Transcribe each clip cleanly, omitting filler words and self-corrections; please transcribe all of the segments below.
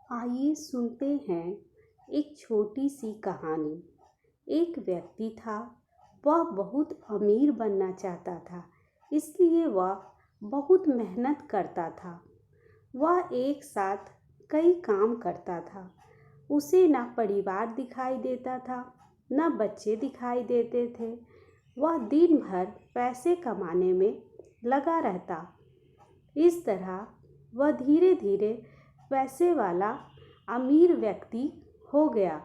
आइए सुनते हैं एक छोटी सी कहानी। एक व्यक्ति था। वह बहुत अमीर बनना चाहता था, इसलिए वह बहुत मेहनत करता था। वह एक साथ कई काम करता था। उसे ना परिवार दिखाई देता था, न बच्चे दिखाई देते थे। वह दिन भर पैसे कमाने में लगा रहता। इस तरह वह धीरे धीरे पैसे वाला अमीर व्यक्ति हो गया,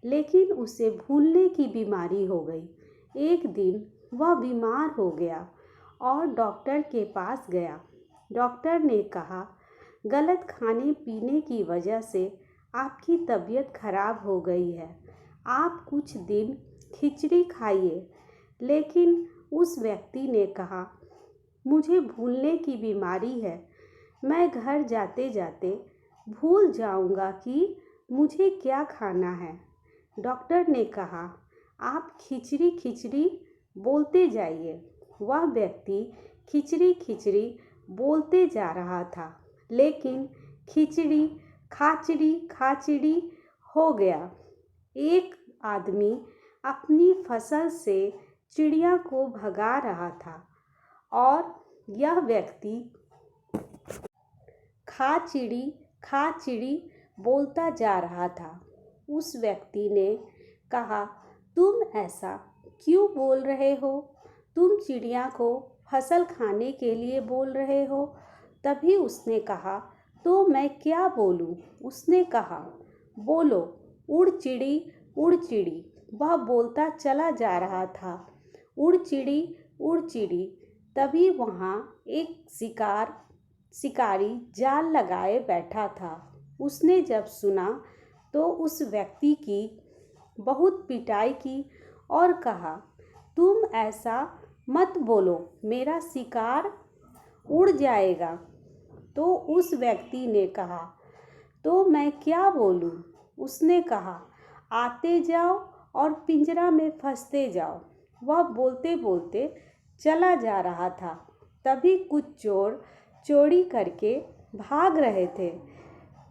लेकिन उसे भूलने की बीमारी हो गई। एक दिन वह बीमार हो गया और डॉक्टर के पास गया। डॉक्टर ने कहा, गलत खाने पीने की वजह से आपकी तबीयत खराब हो गई है। आप कुछ दिन खिचड़ी खाइए। लेकिन उस व्यक्ति ने कहा, मुझे भूलने की बीमारी है। मैं घर जाते जाते भूल जाऊंगा कि मुझे क्या खाना है। डॉक्टर ने कहा, आप खिचड़ी खिचड़ी बोलते जाइए। वह व्यक्ति खिचड़ी खिचड़ी बोलते जा रहा था, लेकिन खिचड़ी खाचड़ी खाचड़ी हो गया। एक आदमी अपनी फसल से चिड़िया को भगा रहा था और यह व्यक्ति खा चिड़ी बोलता जा रहा था। उस व्यक्ति ने कहा, तुम ऐसा क्यों बोल रहे हो? तुम चिड़िया को फसल खाने के लिए बोल रहे हो। तभी उसने कहा, तो मैं क्या बोलूं? उसने कहा, बोलो, उड़ चिड़ी। वह बोलता चला जा रहा था, उड़ चिड़ी। तभी वहाँ एक शिकारी जाल लगाए बैठा था। उसने जब सुना तो उस व्यक्ति की बहुत पिटाई की और कहा, तुम ऐसा मत बोलो, मेरा शिकार उड़ जाएगा। तो उस व्यक्ति ने कहा, तो मैं क्या बोलूं? उसने कहा, आते जाओ और पिंजरा में फंसते जाओ। वह बोलते बोलते चला जा रहा था। तभी कुछ चोर चोरी करके भाग रहे थे।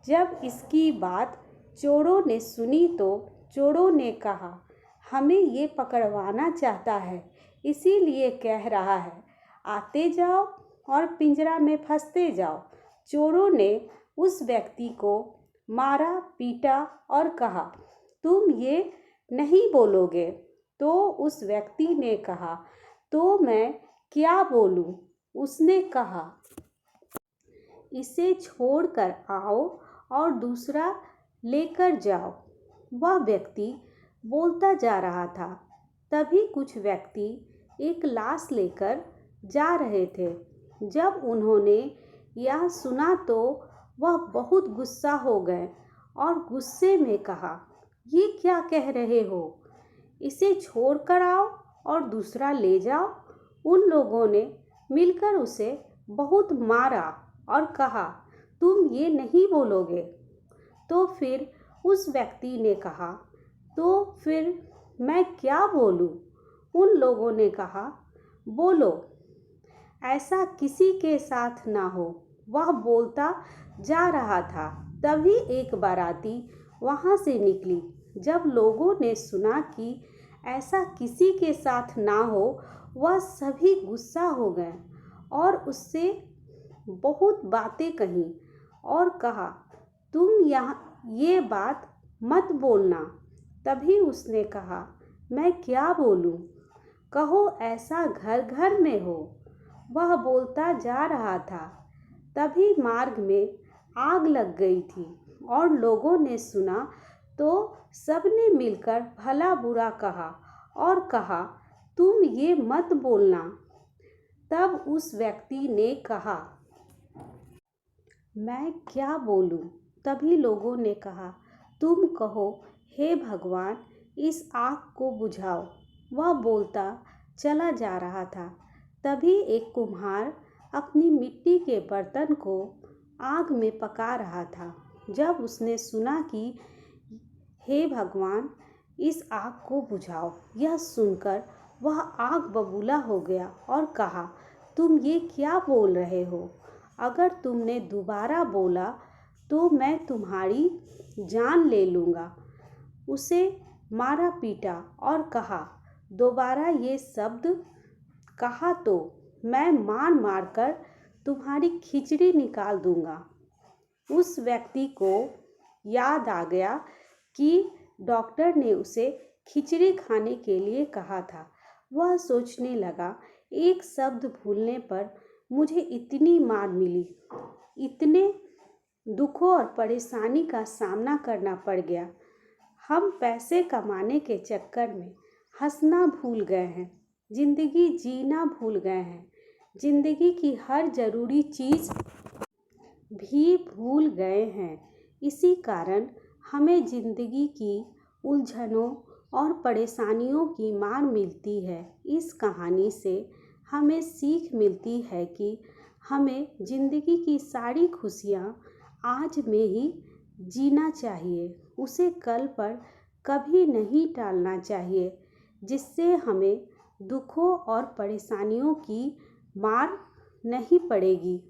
जब इसकी बात चोरों ने सुनी तो चोरों ने कहा, हमें ये पकड़वाना चाहता है, इसीलिए कह रहा है, आते जाओ और पिंजरा में फंसते जाओ। चोरों ने उस व्यक्ति को मारा पीटा और कहा, तुम ये नहीं बोलोगे। तो उस व्यक्ति ने कहा, तो मैं क्या बोलूं? उसने कहा, इसे छोड़ कर आओ और दूसरा लेकर जाओ। वह व्यक्ति बोलता जा रहा था। तभी कुछ व्यक्ति एक लाश लेकर जा रहे थे। जब उन्होंने यह सुना तो वह बहुत गुस्सा हो गए और गुस्से में कहा, ये क्या कह रहे हो? इसे छोड़ कर आओ और दूसरा ले जाओ। उन लोगों ने मिलकर उसे बहुत मारा और कहा, तुम ये नहीं बोलोगे। तो फिर उस व्यक्ति ने कहा, तो फिर मैं क्या बोलूं? उन लोगों ने कहा, बोलो, ऐसा किसी के साथ ना हो। वह बोलता जा रहा था। तभी एक बाराती वहां से निकली। जब लोगों ने सुना कि ऐसा किसी के साथ ना हो, वह सभी गुस्सा हो गए और उससे बहुत बातें कही और कहा, तुम ये बात मत बोलना। तभी उसने कहा, मैं क्या बोलूं? कहो, ऐसा घर घर में हो। वह बोलता जा रहा था। तभी मार्ग में आग लग गई थी और लोगों ने सुना तो सबने मिलकर भला बुरा कहा और कहा, तुम ये मत बोलना। तब उस व्यक्ति ने कहा, मैं क्या बोलूं? तभी लोगों ने कहा, तुम कहो, हे भगवान, इस आग को बुझाओ। वह बोलता चला जा रहा था। तभी एक कुम्हार अपनी मिट्टी के बर्तन को आग में पका रहा था। जब उसने सुना कि हे भगवान, इस आग को बुझाओ, यह सुनकर वह आग बबूला हो गया और कहा, तुम ये क्या बोल रहे हो? अगर तुमने दोबारा बोला तो मैं तुम्हारी जान ले लूँगा। उसे मारा पीटा और कहा, दोबारा ये शब्द कहा तो मैं मार मार कर तुम्हारी खिचड़ी निकाल दूँगा। उस व्यक्ति को याद आ गया कि डॉक्टर ने उसे खिचड़ी खाने के लिए कहा था। वह सोचने लगा, एक शब्द भूलने पर मुझे इतनी मार मिली, इतने दुखों और परेशानी का सामना करना पड़ गया। हम पैसे कमाने के चक्कर में हंसना भूल गए हैं, जिंदगी जीना भूल गए हैं, जिंदगी की हर ज़रूरी चीज़ भी भूल गए हैं। इसी कारण हमें ज़िंदगी की उलझनों और परेशानियों की मार मिलती है। इस कहानी से हमें सीख मिलती है कि हमें ज़िंदगी की सारी खुशियाँ आज में ही जीना चाहिए, उसे कल पर कभी नहीं टालना चाहिए, जिससे हमें दुखों और परेशानियों की मार नहीं पड़ेगी।